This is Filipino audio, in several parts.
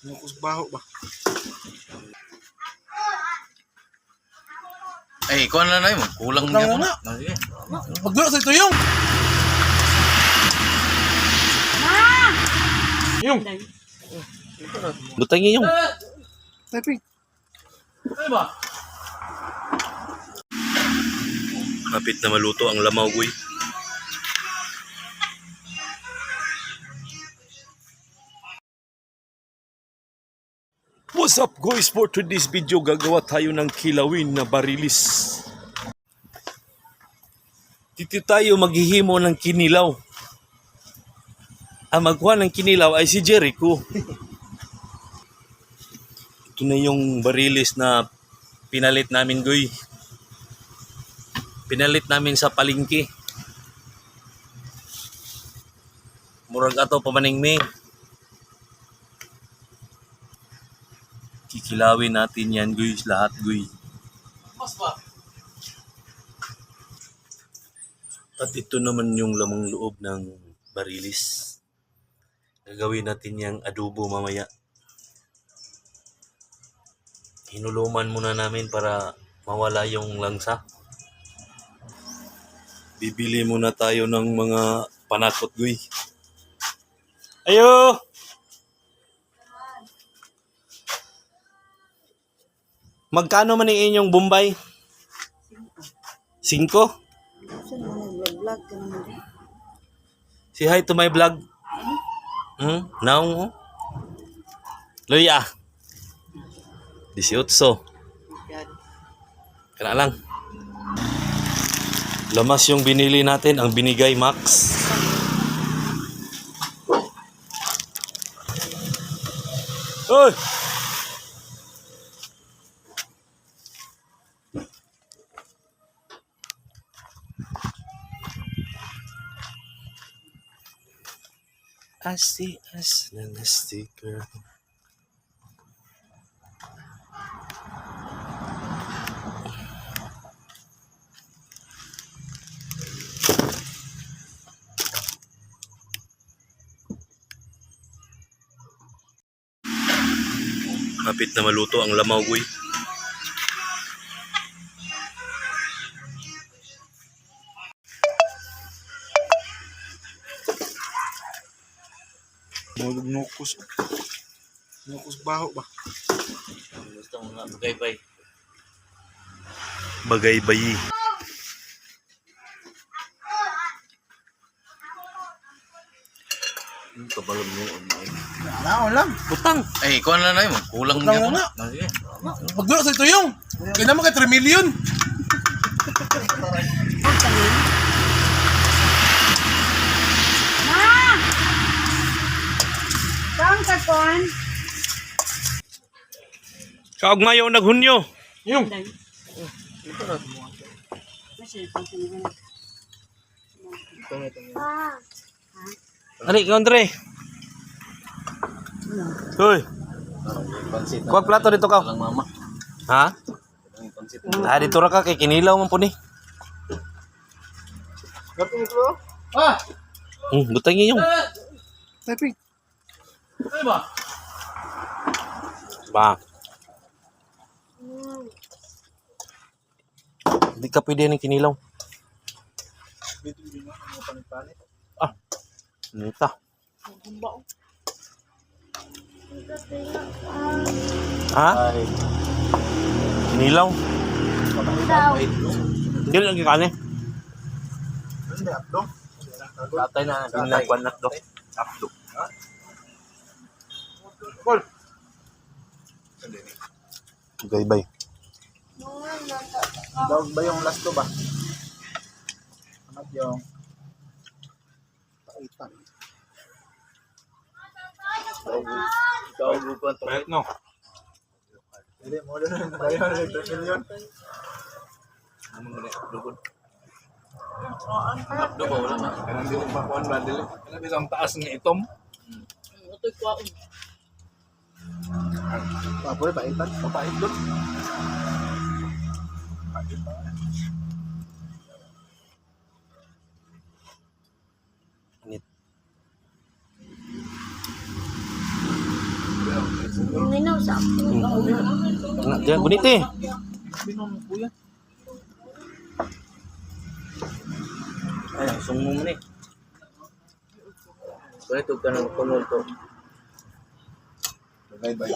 Mukus baho ba? Ay, ikaw na lang mo. Kulang Kulang niya ko na. na. Sige. Magluto sa ito yung! Yung! Butang niya yung. Typing. Kapit na maluto ang lamaw, guy. What's up guys, for today's video gagawa tayo ng kilawin na barilis. Dito tayo maghihimo ng kinilaw. Ang magkuha ng kinilaw ay si Jericho. Ito na yung barilis na pinalit namin, guy. Pinalit namin sa palengke. Murag ato pamaningmi. Kikilawin natin yan, guys, lahat, guys. At ito naman yung lamang loob ng barilis. Gagawin natin yung adobo mamaya. Hinuluman muna namin para mawala yung langsa. Bibili muna tayo ng mga panakot, guys. Ayo! Magkano man ang inyong Bombay? 5? Vlog ka naman din. Say hi to my vlog. Now? Luya. 18. Kana lang. Lamas yung binili natin, ang binigay Max. Oy! I see us na sticker. Kapit na maluto ang lamaw, guy. Mulog nukus. Nukus baho ba? Gusto mo nga bagay-bay. Bagay-bayi. Kabalog mo online. Wala lang. Putang. Ay, ikaw na lang mo. Kulang Kulang niya ko na. na. Sige. Magluto sa ito yung! Kaya naman kay 3 million! Saan ka kon? Kaugmayo naghunyo. Yung! Ari, Andre. Hoy. Kuwag plato dito ka. Mama. Ha? Ah, dito ra ka kay kinilaw man po ni. Gato mo ko? Ah! Butang niya yung. Typing. Ba. Hindi ka pwede ng kinilaw. Ah. Nita. Ha? Kinilaw. Hindi lang kikani. Tatay na binagwan na to. Apdo. Call. Gaybay. Dog ba yung last to ba? Ano yung paitan? Ikaw bukan to. Right no. Hindi mo na tayo ng 3 million. Ano mo na dugod? Apdo ba wala na? Kanang di mo makuan ba dili? Ano bisang taas ng itom? Utoy kwaon. Papoy paitan, papait doon. Minaw sa ako. Diyan, bonito eh. Binom kuya. Ay, sumo mo ni. Bonito ka ng kunol to. Bye-bye.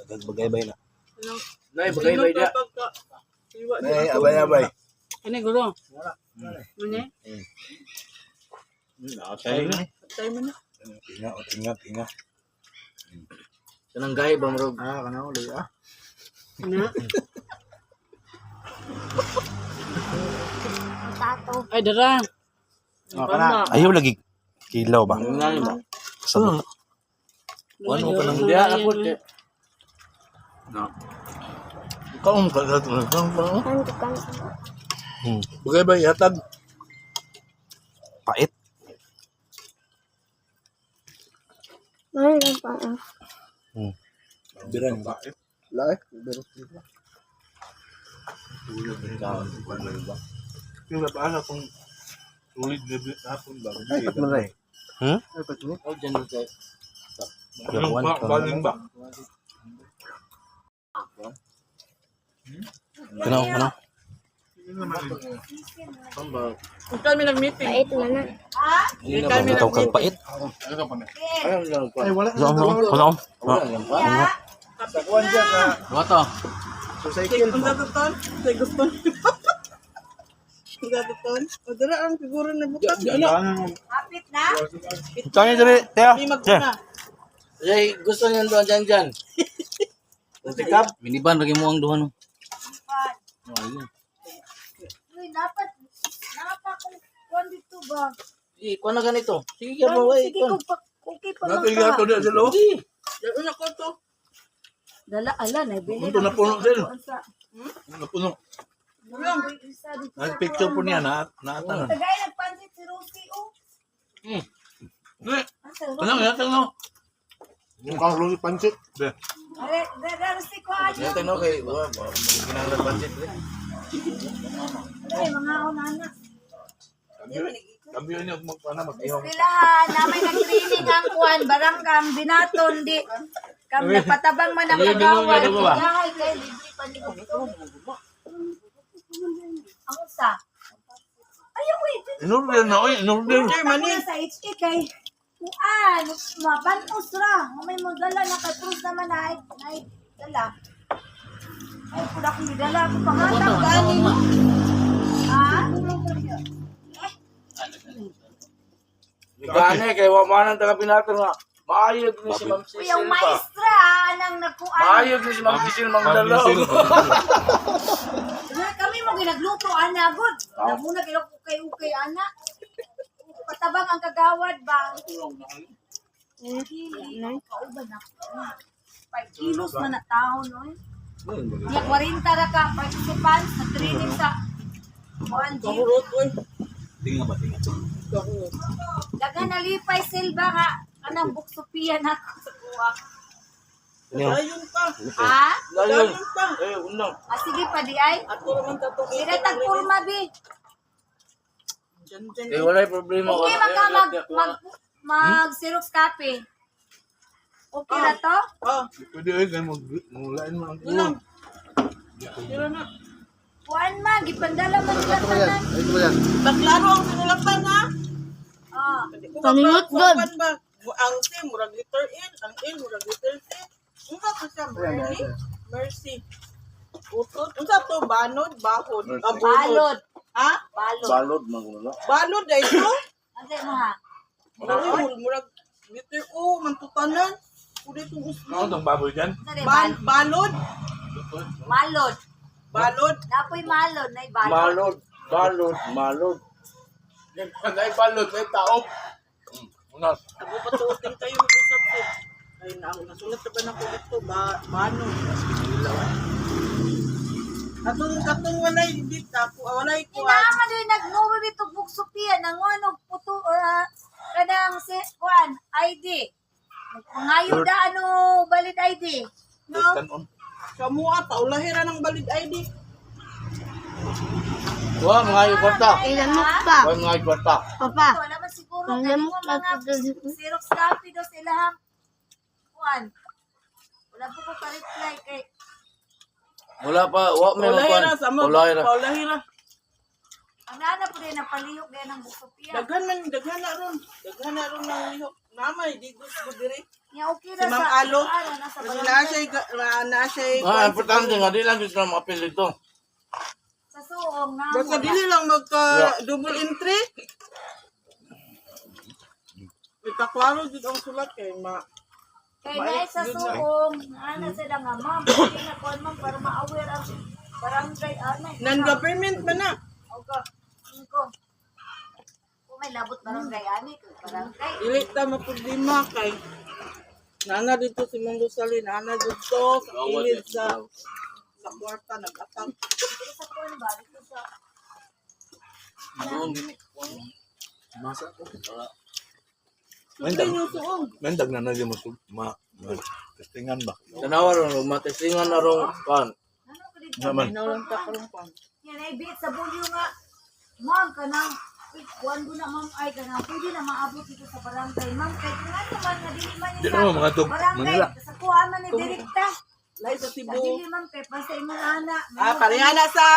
Bagay-bagay na. Nay, bagay-bagay dia. Nay, abay-abay. Ini gulo. Wala. Mune. Nakasay na. Patay mo na. Tinga. Kanang gahi ba mo? Kana uli ah. Na. Ay, dara. Kana. Ayaw lagi kilaw ba? Nani ba? Sabot. Ano ka nang Dia ako te. Kaum ka sa tulog. Bagay-bagay hatag. Pait. Biran ba? Lai, pero Yung napaan akong sulit hapon ba? ay pat man ray. Hmm? Ay pat ni. Oh, dyan na tayo. Yawan ka. Baling ba? Ano? Kami nag-meeting. Pait na na. Kami Ikaw kang pait. Ay wala. Ano? Kuan siya ka. Wato. So cycle. Ang datuton. Say gusto. Ang datuton. O dara ang siguro na bukas. Hapit na. Tanya diri, Tia. Hindi magkuna. Ay, gusto niyan doon dyan. Sikap. Miniban lagi mo ang duha no. Uy, dapat kung kuwan dito ba? Ikuha na ganito. Sige ka mo. Sige, okay pa lang Napiga ka. to din sa loob. Dala na ko to. Dala, ala, naibili. Ito na puno din. Sa, Napuno. Walang, isa dito sa Nagpicture po kuwan. niya na naatan. Tagay nagpansit si Rosie, oh. Asa, Rosie? Yatang no. Yung kang lugi pancit. Rosie ko aja. Yatang no kay. Ginanglan pansit. Ay, mga unana. Kami yun yung mag-ihong. Pilahan, na may nag-training ang kuwan, baranggang binaton, di. Kami nagpatabang man ang kagawad. Yahay kay libre pa ni Gusto. Ang usa. Ayaw, wait. Inurder na, oy. Inurder. Ako na sa HK kay kuan, mabanos ra. May mo dala na kay Cruz naman na dala. Ay, kuda kong dala ko pangatang gani mo. Ha? Gane, kay wamanan taga pinatong nga. Maayog ni si Ma'am Uy, ang Cecil ba? maestra nang nagkuan. Maayog ni si Ma'am Cecil magdalaw. Kami mo ginagluto ana gud. Namuna kay ukay ana. Patabang ang kagawad ba? Kauban na. 5 kilos man na tao no. Di 40 ra ka participants na training sa kuan di. Dagan nalipay Silva nga kanang buksupian ako sa kuwa. Ayun pa. Ha? Ayun. Eh, unang. Sige pa di ay. Ako naman tatong. Sige tagpurma bi. Eh, walay problema. Okay mag Xerox copy. Okay na to? Pwede ay kay mulain mo ang kulo. Kuan man gipandala man sa tanan. Ay ko yan. Baklaro ang sinulapan ha. Paningot god. Ang C, murag letter N. Ang N, murag letter C. Unsa to siya? Mercy. Utod. Unsa to? Banod? Bahod? Balod. Ha? Balod. Balod man Balod ay ito? Ante mo ha. Murag letter O. Mantutanan. Kuda itong uslo. Ano tong baboy dyan? Balod? Malod. Balod? Napoy malod, nay balod. Malod. Ay, balod. Ay, taop. Unas. Ako patuutin kayo mag-usap ko. Ay, nasulat na ba na ko dito? Banod. Katong walay dito. Walay ko. Kinama din nagnuwi dito buksupian nang ano puto kanang si kuan ID. Ngayon da ano valid ID. No? Kamua, taulahira ng valid ID. Wah, mga kwarta. Ilan mo pa? Wah, mga kwarta. Papa. Wala man siguro kani mo mga Xerox copy do sila kuan. Wala po ko ka-reply kay Wala pa, wa may Paulahira sa mo. Paulahira. Paulahira. ang nana po din napalihok din ng Bukopia. Daghan na ron. Daghan na ron ng lihok. Namay, di gusto diri. Niya okay Si na Ma'am sa Alo. nasa Kasi barangay. na siya Ah, importante nga, di lang gusto na makapil dito. Sa suong na. Basta dili lang magka double entry. Itakwaro dito ang sulat kay Kay dahil sa suong, ana sila nga ma'am, hindi na ko ma'am para ma-aware ang barangay anay. non-government man na. Okay. Ko. Kung may labot barangay ani, barangay. Dili ta maproblema kay nana dito si Mang Rosalie, nana dito sa kilid sa kwarta nag-atang. Dito sa kuwan ba? Dito sa Masa ko. Sundin yung suong. Mendag na nagyan mo testingan ba? Tanawa ron, matestingan na ron, kan. ano ko dito? Naman. Minaw lang ta karong pan. Yan ay bit sa bulyo nga. Ma'am, kanang, kuwan ko na ma'am, ay kanang, pwede na maabot dito sa barangay. Ma'am, kahit nga naman, nga dili man Di yun naman mga tug barangay. Manila. Sa kuwan man ni direkta. Lahi sa Sa Cebu. dili ma'am, kay pasay mo ana. Pareha na sa